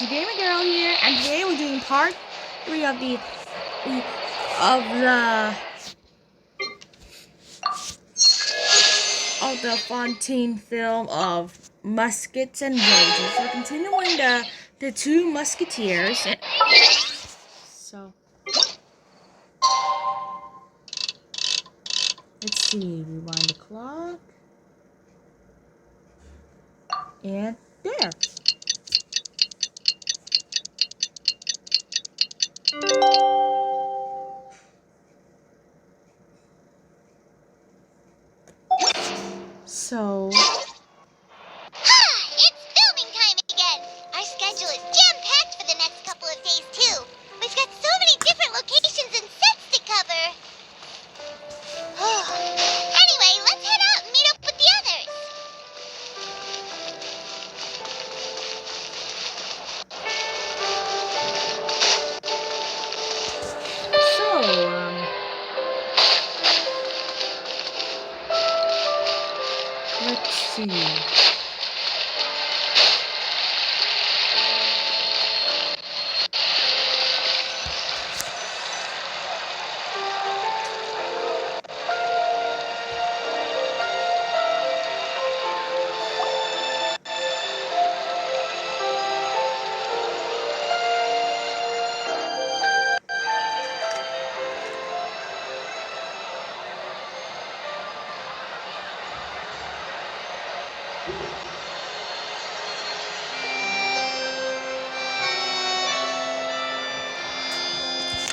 It's your gamer girl here, and today we're doing part 3 of the Fontaine film of Muskets and Roses. We're continuing the two Musketeers. So let's see, rewind the clock. And there. So It's filming time again! Our schedule is jam-packed for the next couple of days, too. We've got so many different locations and sets to cover. Anyway, let's head out and meet up with the others. Let's see.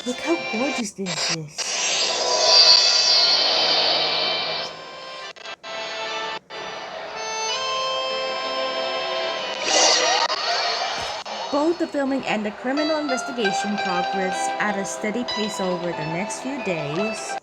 Look how gorgeous this is. Both the filming and the criminal investigation progress at a steady pace over the next few days.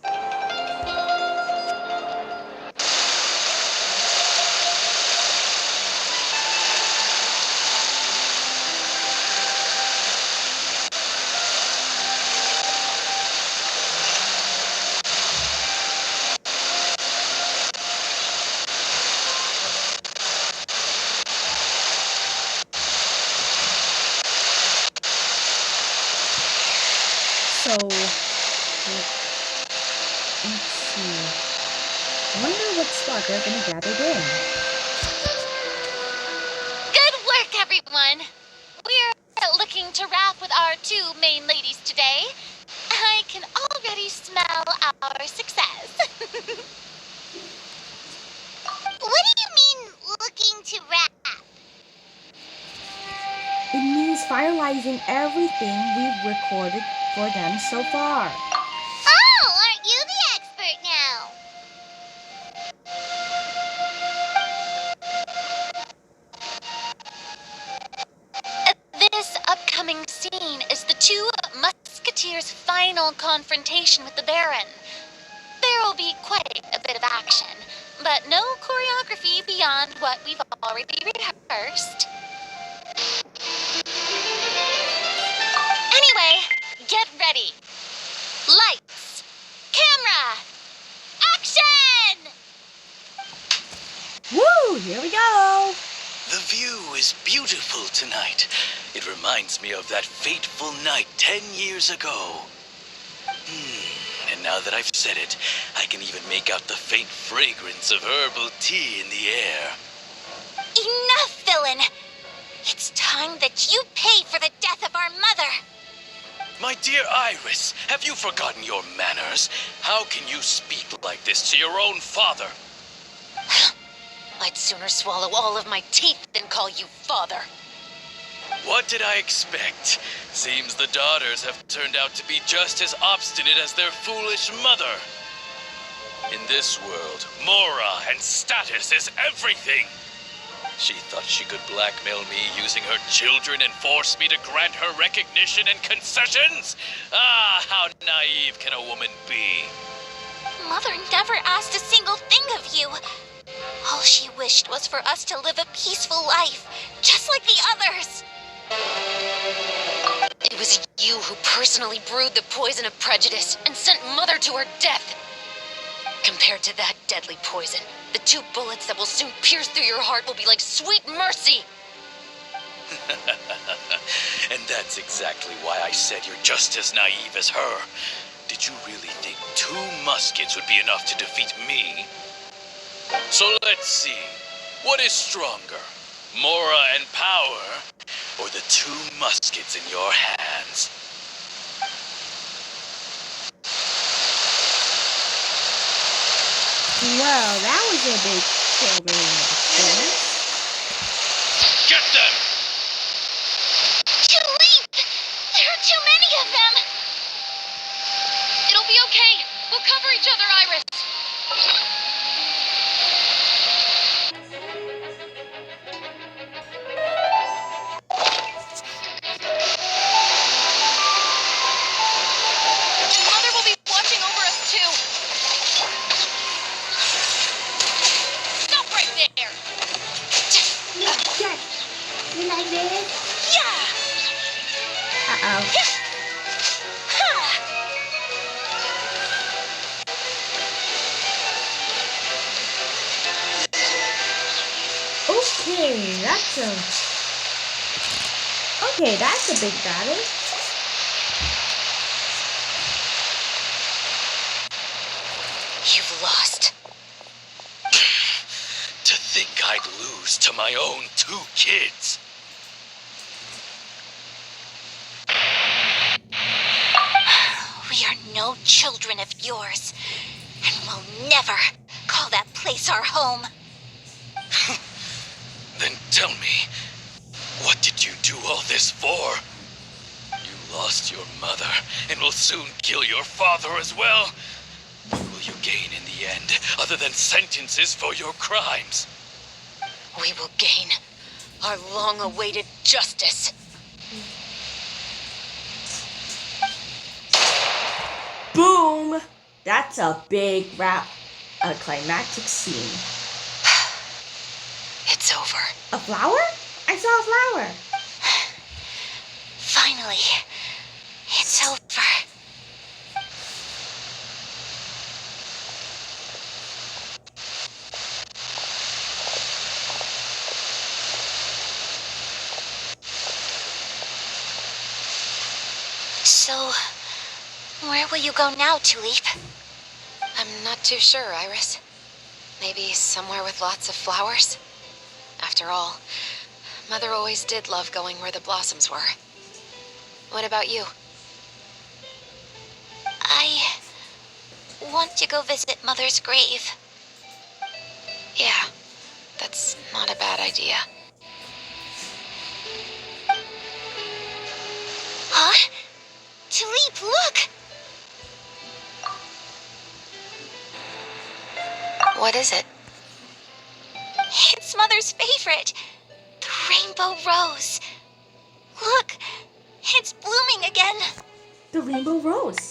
So, let's see. I wonder what spot they're gonna gather in. Good work, everyone! We're looking to wrap with our two main ladies today. I can already smell our success. What do you mean, looking to wrap? It means finalizing everything we've recorded for them so far. Oh, aren't you the expert now? This upcoming scene is the two Musketeers' final confrontation with the Baron. There will be quite a bit of action, but no choreography beyond what we've already rehearsed. Anyway, get ready. Lights, camera, action! Woo! Here we go! The view is beautiful tonight. It reminds me of that fateful night 10 years ago. And now that I've said it, I can even make out the faint fragrance of herbal tea in the air. Enough, villain! It's time that you pay for the death of our mother! My dear Iris, have you forgotten your manners? How can you speak like this to your own father? I'd sooner swallow all of my teeth than call you father. What did I expect? Seems the daughters have turned out to be just as obstinate as their foolish mother. In this world, mora and status is everything. She thought she could blackmail me using her children and force me to grant her recognition and concessions? Ah, how naive can a woman be? Mother never asked a single thing of you. All she wished was for us to live a peaceful life, just like the others. It was you who personally brewed the poison of prejudice and sent Mother to her death. Compared to that deadly poison, the two bullets that will soon pierce through your heart will be like sweet mercy. And that's exactly why I said you're just as naive as her. Did you really think 2 muskets would be enough to defeat me? So let's see. What is stronger, Mora and power, or the 2 muskets in your hands? Well, that was a big showroom experience. Get them! Too late! There are too many of them! It'll be okay. We'll cover each other, Iris. And Mother will be watching over us, too. Stop right there! Jack, you like this? Yeah! Uh-oh. Ha! Okay, that's a big battle. You've lost. To think I'd lose to my own 2 kids. We are no children of yours, and we'll never call that place our home. Then tell me, what did you do all this for? You lost your mother and will soon kill your father as well. What will you gain in the end, other than sentences for your crimes? We will gain our long-awaited justice. Boom! That's a big a climactic scene. It's over. A flower? I saw a flower. Finally, it's over. So, where will you go now, Tulip? I'm not too sure, Iris. Maybe somewhere with lots of flowers? After all, Mother always did love going where the blossoms were. What about you? I want to go visit Mother's grave. Yeah, that's not a bad idea. Huh? Tulip, look! What is it? It's Mother's favorite. The rainbow rose. Look, it's blooming again. The rainbow rose.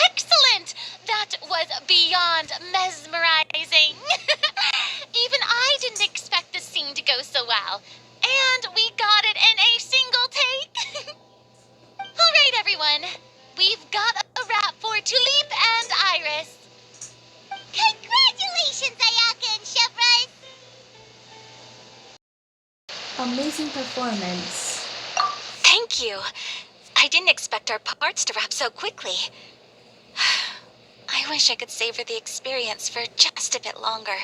Excellent! That was beyond mesmerizing. Even I didn't expect the scene to go so well. And we got it in a single take. All right, everyone. We've got a wrap for Tulip and Iris. Congratulations, Ayaka and Chevron! Amazing performance. Thank you. I didn't expect our parts to wrap so quickly. I wish I could savor the experience for just a bit longer.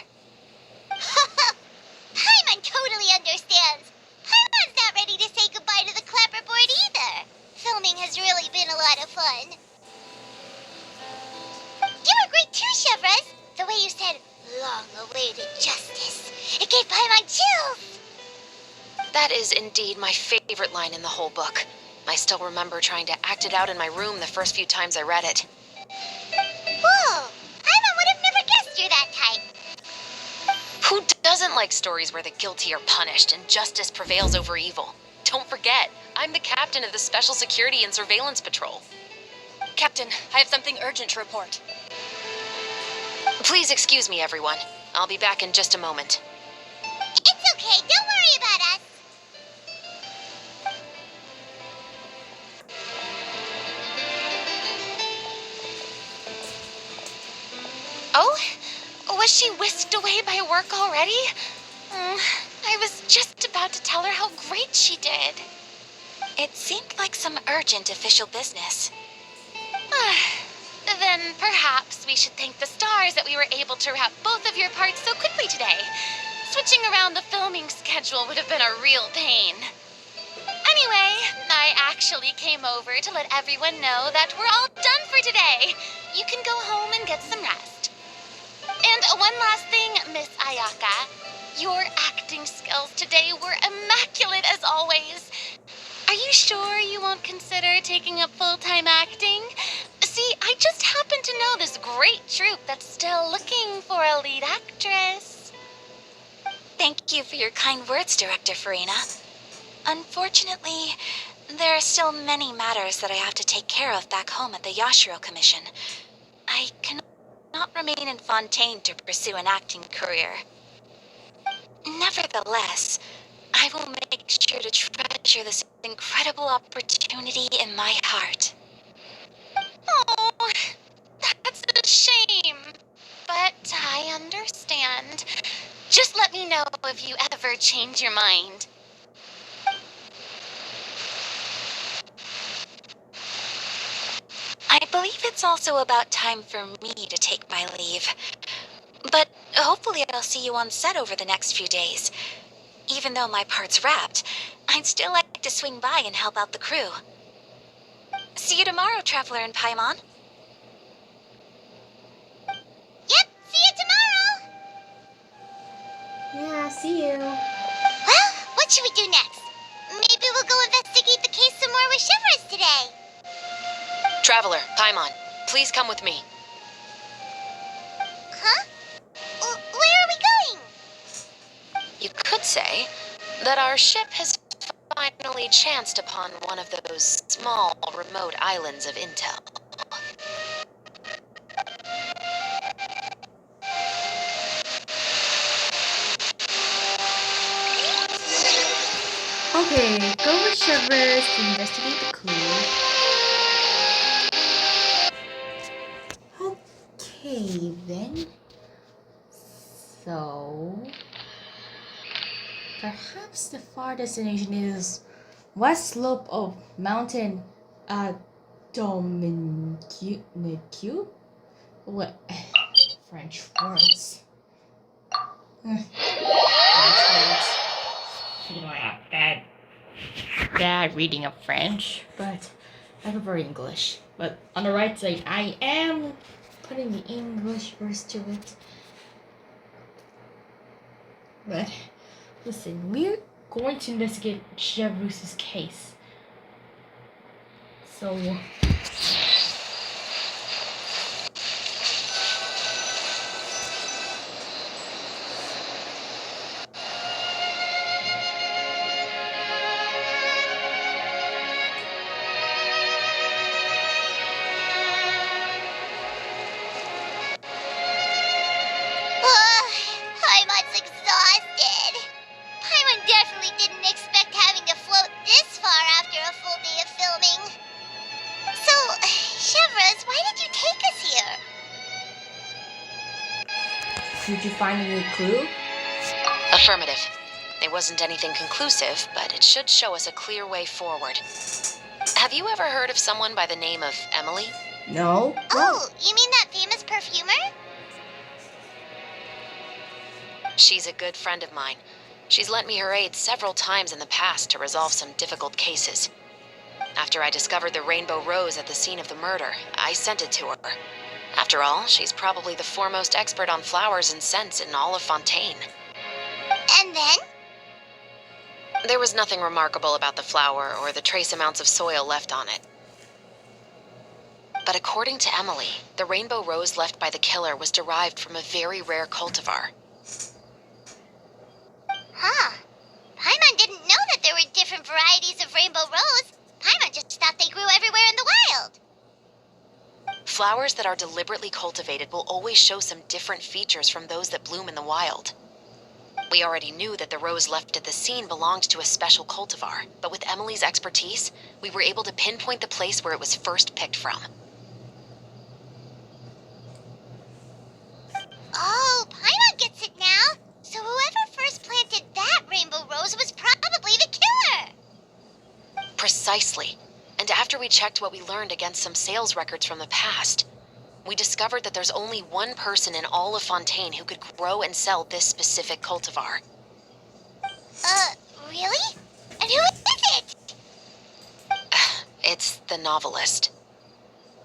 Paimon totally understands. Paimon's not ready to say goodbye to the clapperboard either. Filming has really been a lot of fun. You were great too, Chevron. The way you said, long-awaited justice. It gave Paimon chills. That is indeed my favorite line in the whole book. I still remember trying to act it out in my room the first few times I read it. Whoa! Paimon would have never guessed you're that type. Who doesn't like stories where the guilty are punished and justice prevails over evil? Don't forget, I'm the captain of the Special Security and Surveillance Patrol. Captain, I have something urgent to report. Please excuse me, everyone. I'll be back in just a moment. It's okay. Don't worry about us. Oh? Was she whisked away by work already? Oh, I was just about to tell her how great she did. It seemed like some urgent official business. Then perhaps we should thank the stars that we were able to wrap both of your parts so quickly today. Switching around the filming schedule would have been a real pain. Anyway, I actually came over to let everyone know that we're all done for today. You can go home and get some rest. And one last thing, Miss Ayaka. Your acting skills today were immaculate as always. Are you sure you won't consider taking up full-time acting? See, I just happen to know this great troupe that's still looking for a lead actress. Thank you for your kind words, Director Farina. Unfortunately, there are still many matters that I have to take care of back home at the Yashiro Commission. I cannot remain in Fontaine to pursue an acting career. Nevertheless, I will make sure to treasure this incredible opportunity in my heart. Oh, that's a shame. But I understand. Just let me know if you ever change your mind. I believe it's also about time for me to take my leave. But hopefully I'll see you on set over the next few days. Even though my part's wrapped, I'd still like to swing by and help out the crew. See you tomorrow, Traveler in Paimon. Yep, see you tomorrow! Yeah, see you. Well, what should we do next? Maybe we'll go investigate the case some more with Shivers today. Traveler, Paimon, please come with me. Huh? Where are we going? You could say that our ship has finally chanced upon one of those small, remote islands of intel. Okay, go with Shivers to investigate the clue. Okay, then. So, perhaps the far destination is west slope of Mountain Dominique? What? French words. French words. You know, I have bad reading of French, but I prefer English. But on the right side, I am putting the English verse to it. But listen, we're going to investigate Javus's case. So Paimon's exhausted. Paimon definitely didn't expect having to float this far after a full day of filming. So, Chevras, why did you take us here? did you find a new clue? Affirmative. It wasn't anything conclusive, but it should show us a clear way forward. Have you ever heard of someone by the name of Emily? No. Oh, you mean that famous perfumer? She's a good friend of mine. She's lent me her aid several times in the past to resolve some difficult cases. After I discovered the rainbow rose at the scene of the murder, I sent it to her. After all, she's probably the foremost expert on flowers and scents in all of Fontaine. And then? There was nothing remarkable about the flower or the trace amounts of soil left on it. But according to Emily, the rainbow rose left by the killer was derived from a very rare cultivar. Huh. Paimon didn't know that there were different varieties of rainbow rose. Paimon just thought they grew everywhere in the wild. Flowers that are deliberately cultivated will always show some different features from those that bloom in the wild. We already knew that the rose left at the scene belonged to a special cultivar, but with Emily's expertise, we were able to pinpoint the place where it was first picked from. Oh, Paimon gets it now. So whoever first planted suggested that Rainbow Rose was probably the killer. Precisely. And after we checked what we learned against some sales records from the past, we discovered that there's only one person in all of Fontaine who could grow and sell this specific cultivar. Really? And who is it? It's the novelist.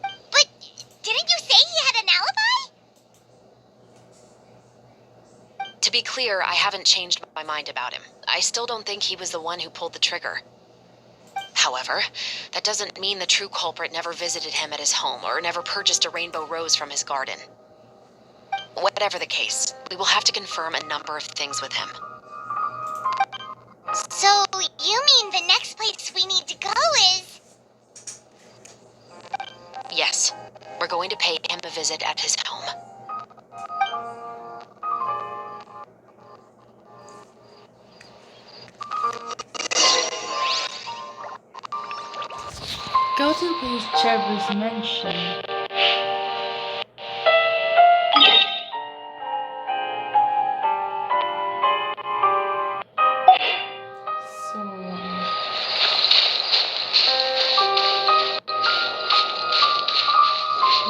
But didn't you say he had an alibi? To be clear, I haven't changed my mind about him. I still don't think he was the one who pulled the trigger. However, that doesn't mean the true culprit never visited him at his home or never purchased a rainbow rose from his garden. Whatever the case, we will have to confirm a number of things with him. So, you mean the next place we need to go is... Yes, we're going to pay him a visit at his home. Go to the place Trevor's mentioned. So,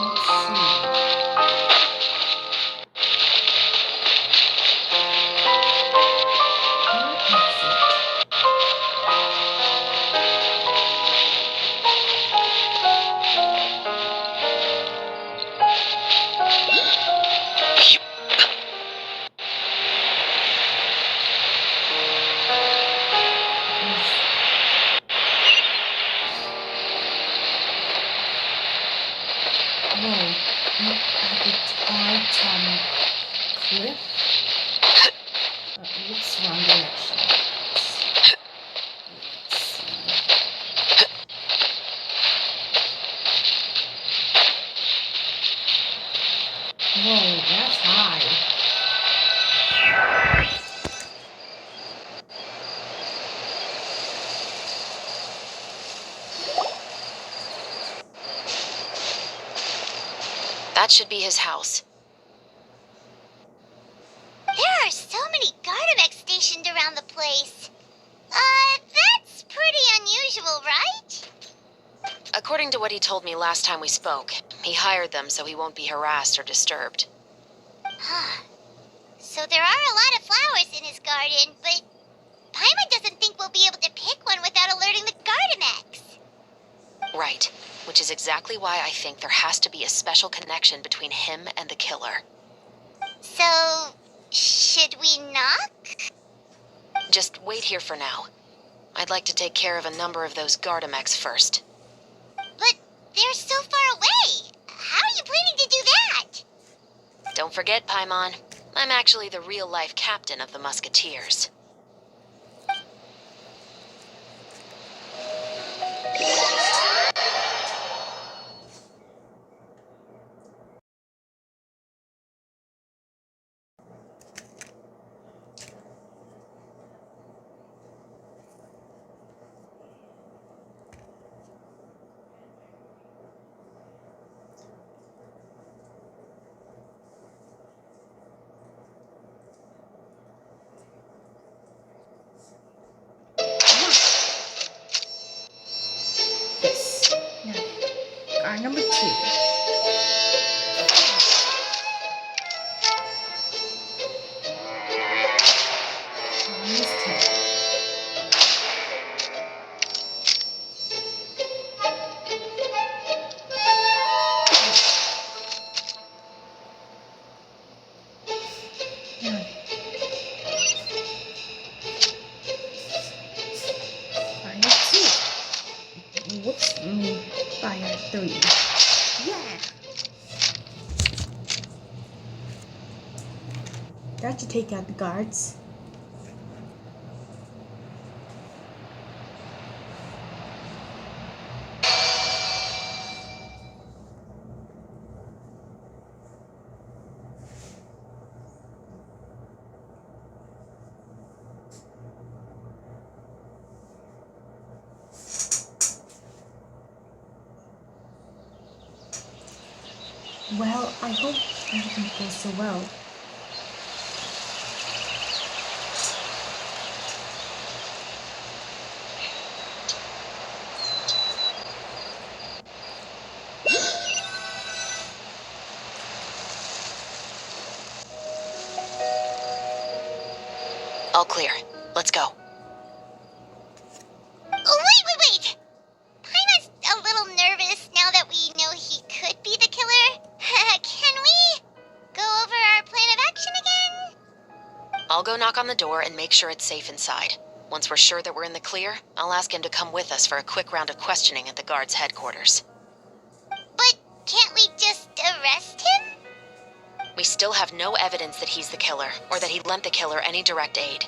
let's Whoa, at the Titan cliff? Looks wrong direction. Let's see. Whoa, that's high. That should be his house. There are so many Gardamex stationed around the place. That's pretty unusual, right? According to what he told me last time we spoke, he hired them so he won't be harassed or disturbed. Huh. So there are a lot of flowers in his garden, but Paimon doesn't think we'll be able to pick one without alerting the Gardamex. Right, which is exactly why I think there has to be a special connection between him and the killer. So, should we knock? Just wait here for now. I'd like to take care of a number of those Gardamex first. But they're so far away. How are you planning to do that? Don't forget, Paimon, I'm actually the real-life captain of the Musketeers. Yes. Now, car number 2. Almost here. Now, fire 2. Whoops, fire 3. Yeah! That should take out the guards. Well, I hope everything goes so well. All clear. Let's go. Wait! Paimon's a little nervous now that we know he could be the killer. Can we go over our plan of action again? I'll go knock on the door and make sure it's safe inside. Once we're sure that we're in the clear, I'll ask him to come with us for a quick round of questioning at the guard's headquarters. But can't we just arrest him? We still have no evidence that he's the killer, or that he lent the killer any direct aid.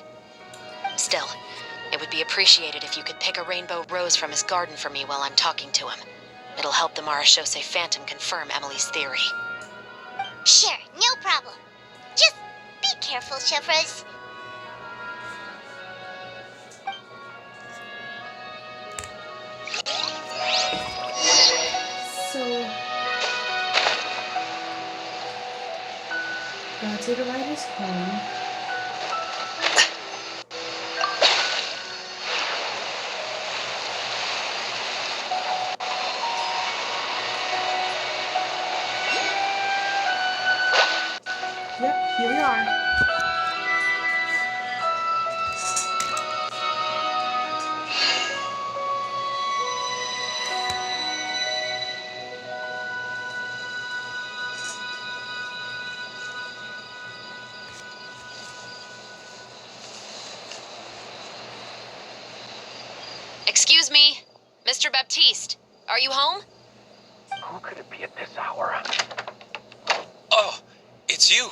Still, it would be appreciated if you could pick a rainbow rose from his garden for me while I'm talking to him. It'll help the Marachose Phantom confirm Emily's theory. Sure, no problem. Just be careful, Chevros. So, gonna take a ride us home. Yep, here we are. Excuse me, Mr. Baptiste, are you home? Who could it be at this hour? Oh, it's you,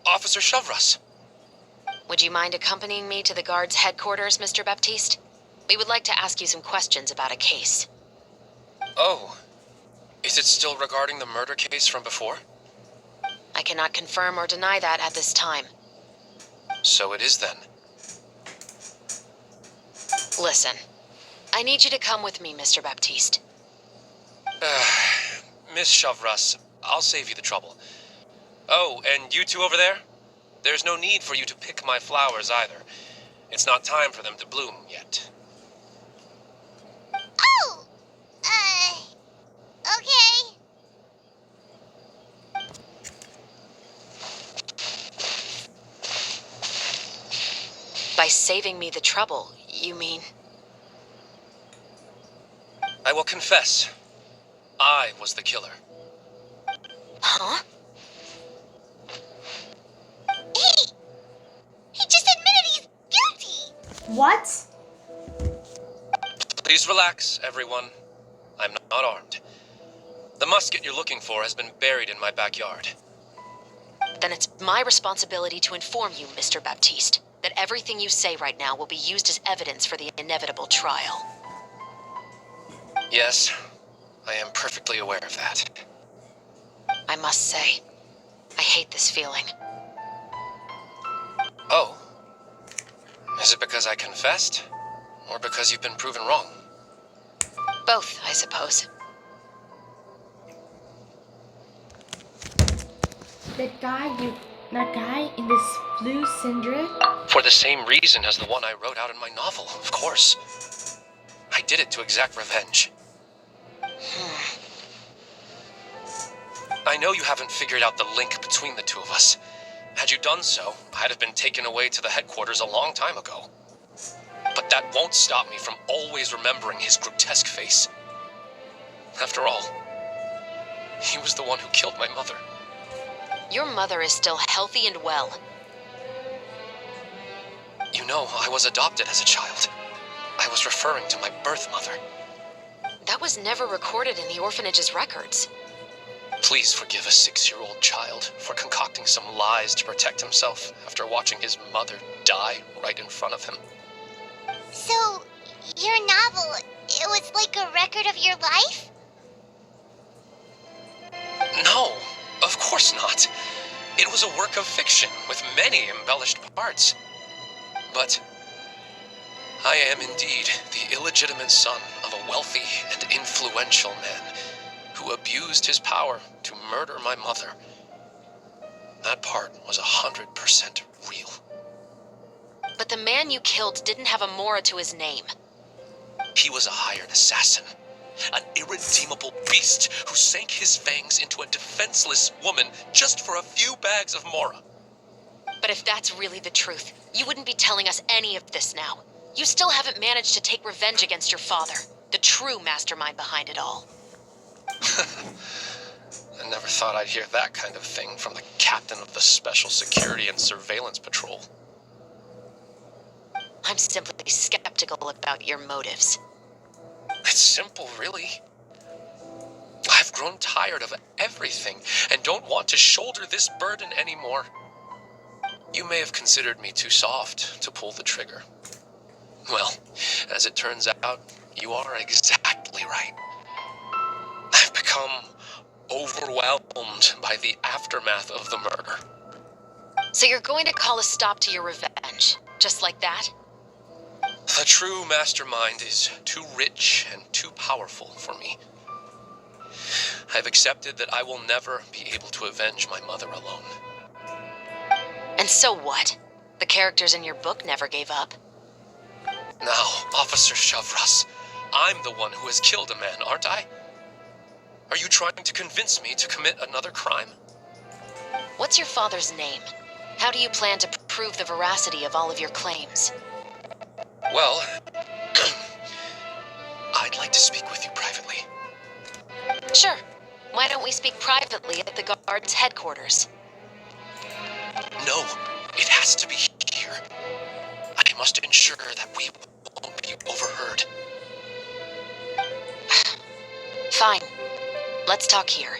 Officer Chevros. Would you mind accompanying me to the guard's headquarters, Mr. Baptiste? We would like to ask you some questions about a case. Oh, is it still regarding the murder case from before? I cannot confirm or deny that at this time. So it is then. Listen, I need you to come with me, Mr. Baptiste. Miss Chevros, I'll save you the trouble. Oh, and you two over there? There's no need for you to pick my flowers either. It's not time for them to bloom yet. Oh! Okay. By saving me the trouble, you mean? I will confess. I was the killer. Huh? He just admitted he's guilty. What? Please relax, everyone. I'm not armed. The musket you're looking for has been buried in my backyard. Then it's my responsibility to inform you, Mr. Baptiste, that everything you say right now will be used as evidence for the inevitable trial. Yes, I am perfectly aware of that. I must say, I hate this feeling. Oh. Is it because I confessed? Or because you've been proven wrong? Both, I suppose. That guy in this blue cinder? For the same reason as the one I wrote out in my novel, of course. I did it to exact revenge. I know you haven't figured out the link between the two of us. Had you done so, I'd have been taken away to the headquarters a long time ago. But that won't stop me from always remembering his grotesque face. After all, he was the one who killed my mother. Your mother is still healthy and well. You know, I was adopted as a child. I was referring to my birth mother. That was never recorded in the orphanage's records. Please forgive a 6-year-old child for concocting some lies to protect himself after watching his mother die right in front of him. So, your novel, it was like a record of your life? No, of course not. It was a work of fiction with many embellished parts. But I am indeed the illegitimate son of a wealthy and influential man who abused his power to murder my mother. That part was 100% real. But the man you killed didn't have a Mora to his name. He was a hired assassin, an irredeemable beast who sank his fangs into a defenseless woman just for a few bags of Mora. But if that's really the truth, you wouldn't be telling us any of this now. You still haven't managed to take revenge against your father, the true mastermind behind it all. I never thought I'd hear that kind of thing from the captain of the Special Security and Surveillance Patrol. I'm simply skeptical about your motives. It's simple, really. I've grown tired of everything and don't want to shoulder this burden anymore. You may have considered me too soft to pull the trigger. Well, as it turns out, you are exactly right. I've become overwhelmed by the aftermath of the murder. So you're going to call a stop to your revenge, just like that? The true mastermind is too rich and too powerful for me. I've accepted that I will never be able to avenge my mother alone. And so what? The characters in your book never gave up. Now, Officer Shavras, I'm the one who has killed a man, aren't I? Are you trying to convince me to commit another crime? What's your father's name? How do you plan to prove the veracity of all of your claims? Well, I'd like to speak with you privately. Sure. Why don't we speak privately at the guard's headquarters? No, it has to be here. I must ensure that we won't be overheard. Fine. Let's talk here.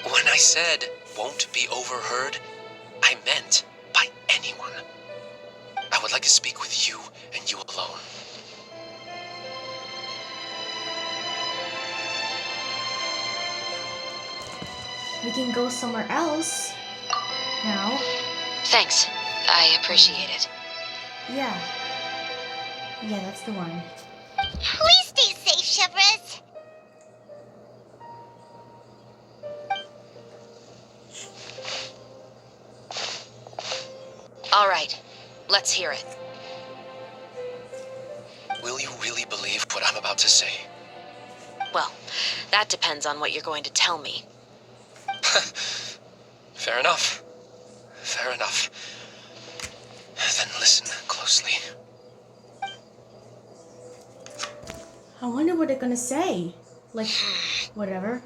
When I said won't be overheard, I meant by anyone. I would like to speak with you and you alone. We can go somewhere else now. Thanks. I appreciate it. Yeah. Yeah, that's the one. Please stay safe, Shavras. All right. Let's hear it. Will you really believe what I'm about to say? Well, that depends on what you're going to tell me. Fair enough. Fair enough. Then listen closely. I wonder what they're gonna say. Like, whatever.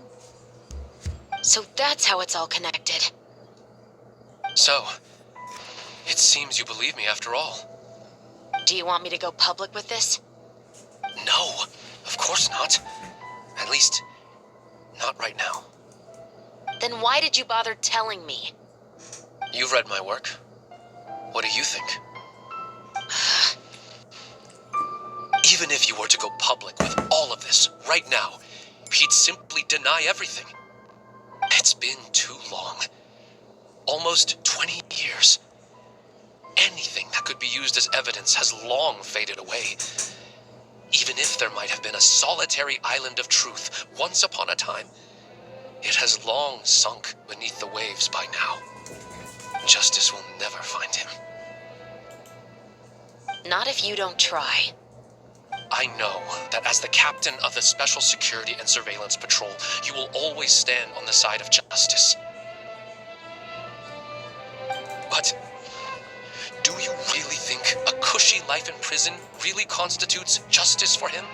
So that's how it's all connected. So, it seems you believe me after all. Do you want me to go public with this? No, of course not. At least, not right now. Then why did you bother telling me? You've read my work. What do you think? Even if you were to go public with all of this right now, he'd simply deny everything. It's been too long. Almost 20 years. Anything that could be used as evidence has long faded away. Even if there might have been a solitary island of truth once upon a time, it has long sunk beneath the waves by now. Justice will never find him. Not if you don't try. I know that as the captain of the Special Security and Surveillance Patrol, you will always stand on the side of justice. But do you really think a cushy life in prison really constitutes justice for him?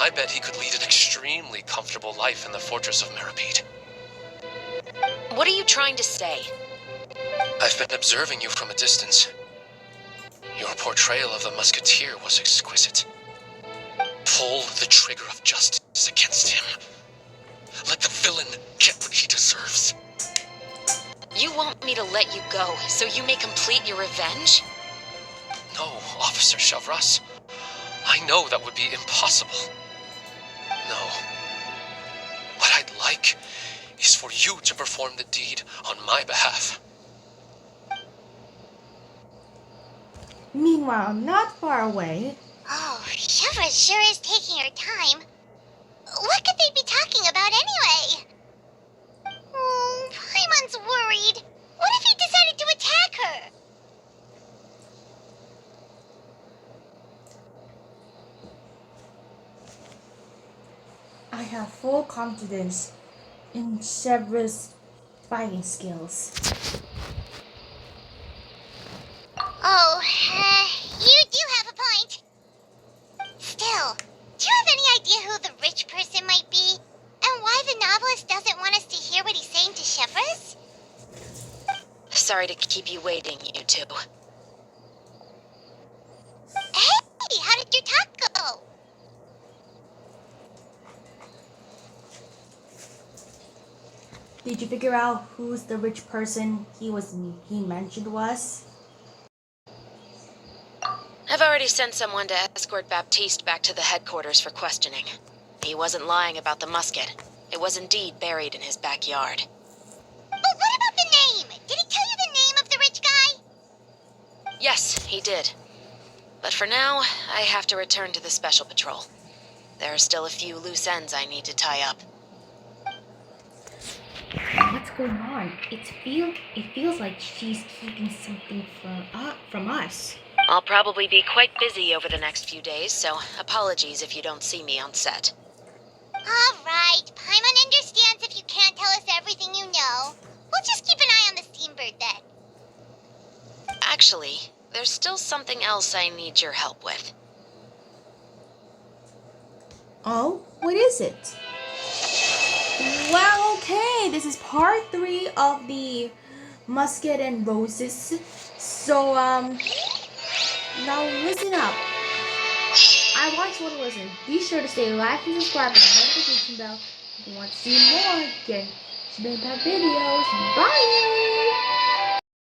I bet he could lead an extremely comfortable life in the fortress of Meripede. What are you trying to say? I've been observing you from a distance. Your portrayal of the Musketeer was exquisite. Pull the trigger of justice against him. Let the villain get what he deserves. You want me to let you go so you may complete your revenge? No, Officer Shavras. I know that would be impossible. No. What I'd like is for you to perform the deed on my behalf. Meanwhile, not far away. Oh, Shavras sure is taking her time. What could they be talking about anyway? Oh, Paimon's worried. What if he decided to attack her? I have full confidence in Shavras' fighting skills. Oh, you do have a point. Still, do you have any idea who the rich person might be? And why the novelist doesn't want us to hear what he's saying to Shivers? Sorry to keep you waiting, you two. Hey, how did your talk go? Did you figure out who's the rich person he mentioned was? I've already sent someone to escort Baptiste back to the headquarters for questioning. He wasn't lying about the musket. It was indeed buried in his backyard. But what about the name? Did he tell you the name of the rich guy? Yes, he did. But for now, I have to return to the special patrol. There are still a few loose ends I need to tie up. What's going on? It feels like she's keeping something from us. I'll probably be quite busy over the next few days, so apologies if you don't see me on set. Alright, Paimon understands if you can't tell us everything you know. We'll just keep an eye on the steambird then. Actually, there's still something else I need your help with. Oh, what is it? Well, okay, this is part 3 of the Musket and Roses. So, now listen up. I want you to listen. Be sure to stay like and subscribe with the notification bell if you want to see more Genshin videos. Bye!